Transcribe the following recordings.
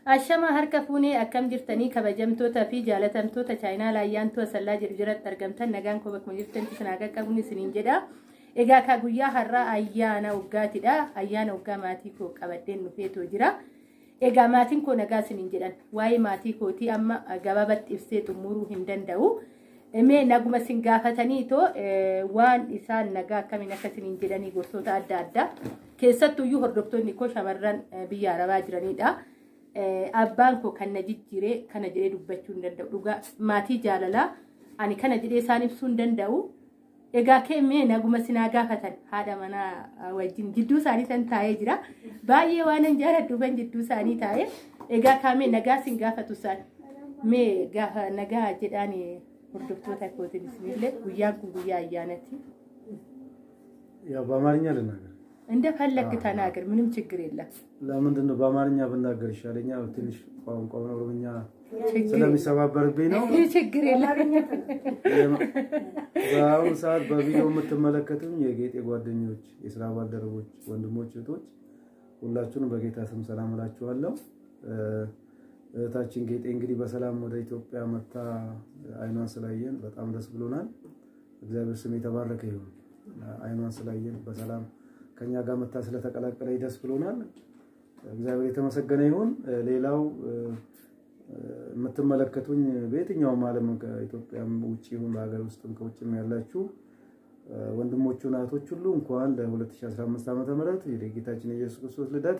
ashama harka fuunee akkam jirtanii kabajamtoota fi jaalatamtoota chaayinaa laayyaantu asallaa jirat argamtan nagaan ko bakma jirtan sanaaga qabni siniin jedha egaa ka guyyaa har'a ayyaana waggaatidha ayyaana waggaa maatii koo qabaddeen nufeetoo jira egaa maatiin koo nagaa siniin jedhan waa'ee maatii kootii amma gabaabatti ibsee xumuruu hin danda'u mee naguma sin gaafatanii to waan isaan nagaa akkamiin akka siniin jedhanii gosoota adda addaa keessattuu iyyuu hordoftoonni koo shamarran biyya arabaa jiranidha abbaan koo kan na jijjiiree kana jedhee dubbachuu hin danda'u dhugaa maatii jaalalaa ani kana jedhee isaan ibsuu hin danda'u egaa keemee naguma sinaa gaafatan haadha manaa wajjin jidduu isaanii san taa'ee jira baay'ee waan jaaladhu ban jidduu isaanii taa'ee egaa kaamee nagaa sin gaafatu isaan mee gaafa nagaa jedhaani hordoftoota kootiin isinillee guyyaan kun guyyaa ayyaanati ያው በአማርኛ ልናገር እንደፈለክ ተናገር ምንም ችግር የለም ለምንድን ነው በአማርኛ ብናገር ይሻለኛል ትንሽ ቋንቋው ኦሮምኛ ስለሚሰባበርብኝ ነው ችግር የለም በአሁኑ ሰዓት በቪዲዮ የምትመለከቱኝ የጌጤ ጓደኞች የሥራ ባልደረቦች ወንድሞች እህቶች ሁላችሁንም በጌታ ስም ሰላም እላችኋለሁ እህታችን ጌጤ እንግዲህ በሰላም ወደ ኢትዮጵያ መጣ አይኗን ስላየን በጣም ደስ ብሎናል እግዚአብሔር ስም የተባረከ ይሁን አይኗን ስላየን በሰላም ከኛ ጋር መጣ ስለተቀላቀለ ደስ ብሎናል እግዚአብሔር የተመሰገነ ይሁን ሌላው የምትመለከቱኝ በየትኛውም ዓለም ከኢትዮጵያም ውጪ ይሁን በአገር ውስጥም ከውጭም ያላችሁ ወንድሞቹና እህቶች ሁሉ እንኳን ለ2015 ዓመተ ምህረት የጌታችን ኢየሱስ ክርስቶስ ልደት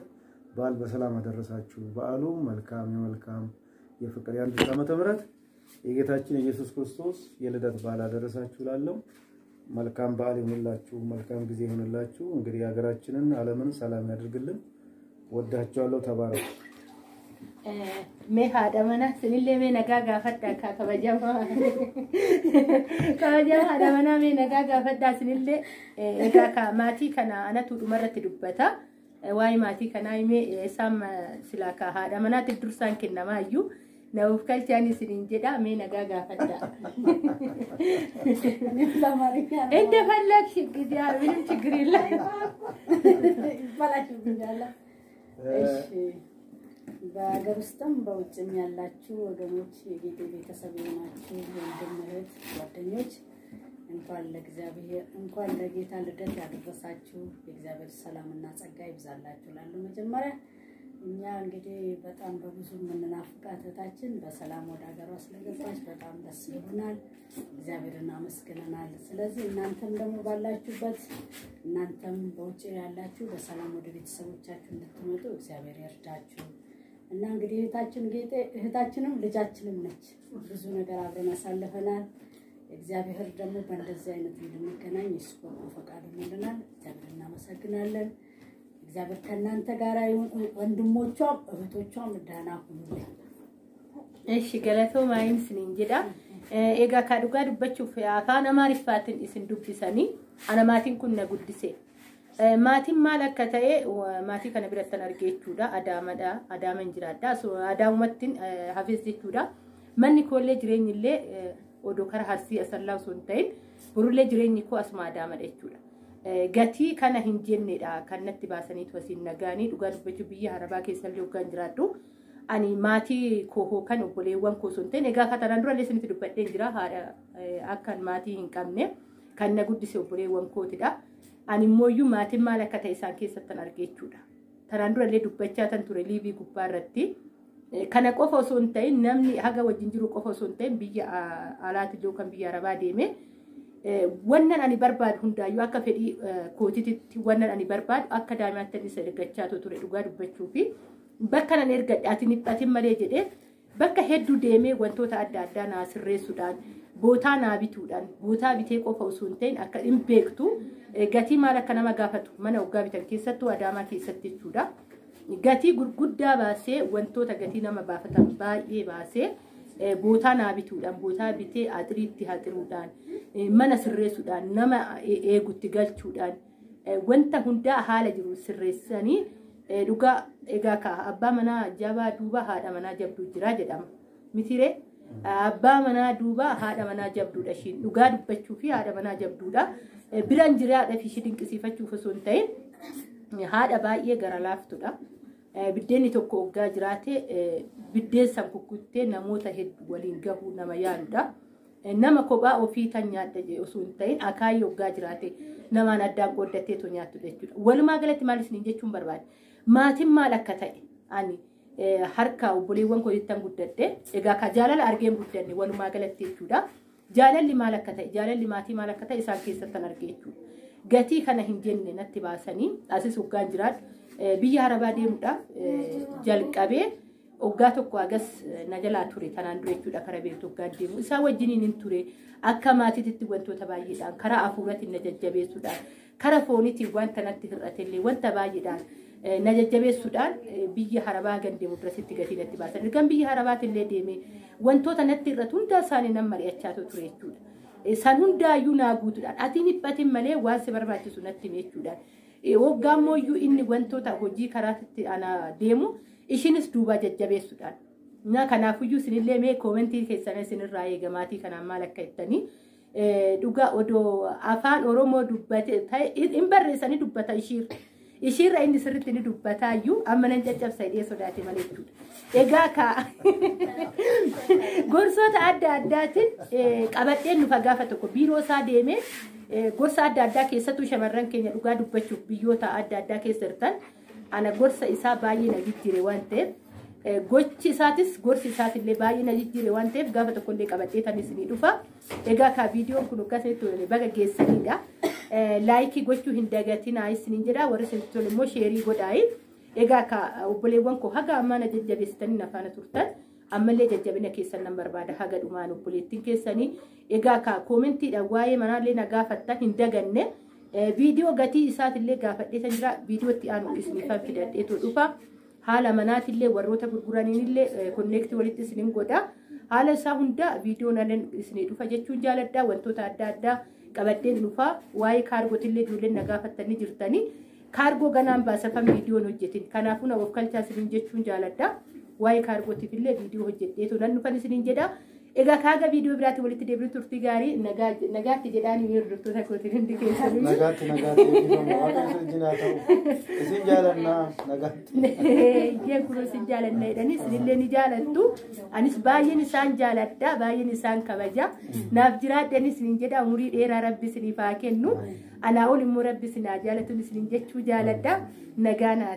በዓል በሰላም አደረሳችሁ በዓሉ መልካም የፍቅር የአንድነት ዓመተ ምህረት የጌታችን ኢየሱስ ክርስቶስ የልደት በዓል አደረሳችሁ ላለው መልካም በዓል ይሁንላችሁ መልካም ጊዜ ይሁንላችሁ እንግዲህ ሀገራችንን ዓለምን ሰላም ያድርግልን ወዳችኋለሁ ተባረኩ mee haadha mana sinillee mee nagaa gaafadha ka kabajama haadha mana mee nagaa gaafadha sinillee egaa ka maatii kana anatu dhumarratti dubbata waa'ee maatii kana mee isaan sila ka haadha manaatti dursaan kennamaayyuu naaf kalchaani sinin jedha mee nagaa gaafadha እንደ ፈለግሽ እንግዲህ ምንም ችግር የለም ይባላሽ ብያላ እሺ በአገር ውስጥም በውጭም ያላችሁ ወገኖች የጌጤ ቤተሰብ ናችሁ ወንድሞች ጓደኞች እንኳን ለጌታ ልደት ያደረሳችሁ የእግዚአብሔር ሰላምና ጸጋ ይብዛላችሁ ላሉ መጀመሪያ እኛ እንግዲህ በጣም በብዙ ምንናፍቃት እህታችን በሰላም ወደ ሀገሯ ስለገባች በጣም ደስ ይሆናል እግዚአብሔርን አመስግነናል ስለዚህ እናንተም ደግሞ ባላችሁበት እናንተም በውጭ ያላችሁ በሰላም ወደ ቤተሰቦቻችሁ እንድትመጡ እግዚአብሔር ይርዳችሁ እና እንግዲህ እህታችንም ልጃችንም ነች ብዙ ነገር አብረን አሳልፈናል እግዚአብሔር ደግሞ በእንደዚህ አይነት እንድንገናኝ እሱ ፈቃዱ ሆነናል እግዚአብሔርን እናመሰግናለን እግዚአብሔር ከናንተ ጋር ይሁን ወንድሞቿም እህቶቿም ደህና ሁኑ እሺ ገለተው ማይን ስኒን ጀዳ ኤጋ ካዱጋ ዱበቹፍ አፋን አማሪፋትን ኢስን ዱብሰኒ አና ማቲን ኩነ ጉድሴ ማቲን ማለከተኤ ማቲ ከነ ብረተን አርጌቹዳ አዳመን ጅራዳ ሶ አዳውመትን ሀፊዝቹዳ መኒ ኮሌ ጅሬኝሌ ኦዶ ከራ ሀሲ አሰላው ሶንተይን ቡሩሌ ጅሬኝ ኮ አስማ አዳመደቹዳ gati kana hinjennedha kanatti baasaniit wasiin nagaani dhugaa dubbachuu biyya harabaa keessallee hoggaan jiraadhu ani maatii koo kan obboleewwan koo sonteen egaa katanaan dura leesinitti dubbadheen jira haadha akkan maatii hin qabne kan na guddise obboleewwan kootidha ani immoo maatiin maal akka ta'e isaan keessattan argeechuudha tanaan dura illee dubbachaa tan ture liivii gubbaa irratti kana qofa osoo hin ta'in namni haga wajjin jiru qofa osoo hin ta'in biyya alaatti jiru kan biyya arabaa deeme wannan ani barbaadu hundaayyuu akka fedhii kootiitti wannan ani barbaadu akka daa'imman isa ergachaa ture dhugaa dubbachuu fi bakka nan ergadhaatiin dhiphatin malee jedhee bakka hedduu deemee wantoota adda addaa naa sirreessuudhaan bootaa naa bituudhaan bootaa bitee qofa osoo hin ta'in akka hin beektu gatii maal akka nama gaafatu mana waggaa bitan keessattuu adaamaa keessatti jechuudha gatii gurguddaa baasee wantoota gatii nama baafatan baay'ee baasee bootaa naa bituudhaan bootaa bitee axiriitti haxiruudhaan mana sirreessuudhaan nama eegutti galchuudhaan wanta hundaa haala jiru sirreessanii dhugaa egaa ka abbaa manaa jabaa duuba haadha manaa jabduu jira jedhama mitire abbaa manaa duuba haadha manaa jabduudha shin dhugaa dubbachuu fi haadha manaa jabduudha biran jiraadha fi shi dinqisiifachuuf osoo hin ta'in haadha baay'ee gara laaftudha biddeenni tokko waggaa jiraate biddeen san kukkuttee namoota hedduu waliin gahuu nama yaadudha. Nama kophaa ofii tan nyaadha osoo hin ta'in akaayii waggaa jiraate namaan addaan qooddatee too nyaattu jechuudha. Walumaa galatti maal isiniin jechuun barbaade maatiin maal akka ta'e ani harka obboleewwan koo jettan guddadhe egaa ka jaalala argeen guddanne walumaa galatti jechuudha. Jaalalli maal akka ta'e jaalalli maatii maal akka ta'e isaan keessatti argee jechuudha. Gatii kana hin jenne natti baasanii asis waggaan jiraadhu biyya Arabaa deemuudhaaf jalqabee waggaa tokko agas na jalaa ture kanaan dura jechuudha karaa beektu waggaa deemu isaa wajjiniin hin ture akka maatiitti wantoota baay'eedhaan karaa hafuuratiin na jajjabeessuudhaan karaa fooniitiin wanta natti hir'atellee wanta baay'eedhaan na jajjabeessuudhaan biyya Arabaa gan deemu durasitti gatii natti baasan ergan biyya Arabaatillee deemee wantoota natti hir'atu hundaa isaanii nan mari'achaa ture jechuudha. San hundaayyuu naa guutuudhaan atiin dhiphatin malee waan si barbaachisu natti jechuudhaan waggaa mooyyuu inni wantoota hojii karaatti ana deemu ishinis duuba jajjabeessuudhaan na kanaafuyyuu isinillee mee koomentii keessan isinirraa eegamaatii kanaan maal akka jettanii dhugaa odoo afaan Oromoo dubbate hin barreessanii dubbata ishiirra inni sirriitti ni dubbataayyuu amma nan caccabsa hidhee sodaate malee jechuudha. Egaa ka gorsoota adda addaatiin qabadheen nufa gaafa tokko biiroo isaa deemee gorsa adda addaa keessattuu shamarran keenya dhugaa dubbachuuf biyyoota adda addaa keessa jirtan ana gorsa isaa baay'ee na jijjiire waan ta'eef gochi isaatis gorsi isaatillee baay'ee na jijjiire waan ta'eef gaafa tokkollee qabadhee tan isinii dhufa. Egaa ka viidiyoon kun akkasitti tole baga geessanidha. Laayikii gochuu hin dagatinaa isiniin jedha warri isin tole immoo sheerii godhaayi. Egaa ka obboleewwan koo haga ammaa na jajjabeessitanii na faana turtan ammallee jajjabina keessan nan barbaada haga dhumaan obboleettiin keessanii. Egaa ka koomentiidhaan waa'ee manaallee na gaafattan hin daganne viidiyoo gatii isaatillee gaafadheetan jira viidiyootti aanu isiniifan fidadheetu dhufa. Haala manaatillee warroota gurguraniinillee konneektii walitti isiniin godha. Haala isaa hunda viidiyoo nanan isinii dhufa jechuun jaaladha wantoota adda addaa qabadheen dhufa waa'ee kaargootillee ijoolleen na gaafattanii jirtanii kaargoo ganaan baasafan viidiyoon hojjetin kanaafuu na of kalchaa isiniin jechuun jaaladha waa'ee kaargootiifillee viidiyoo hojjedheetu nan dhufan isiniin jedha. Egaa kaaga viidiyoo biraatti walitti deebiin turtii gaarii nagaatti jedhaanii hordoftoota kootiin hundi keessanii. Nagaatti isin jaalannaa nagaatti. Iyyee kun isin jaalannaa jedhanii isinillee ni jaalattu. Anis baay'een isaan jaaladha baay'een isaan kabaja. Naaf jiraadhanis isiniin jedha umurii dheeraa rabbi isiniif haa kennu. Anaa ol immoo rabbi isin haa jaalatu isiniin jechuu jaaladha. Nagaa naati.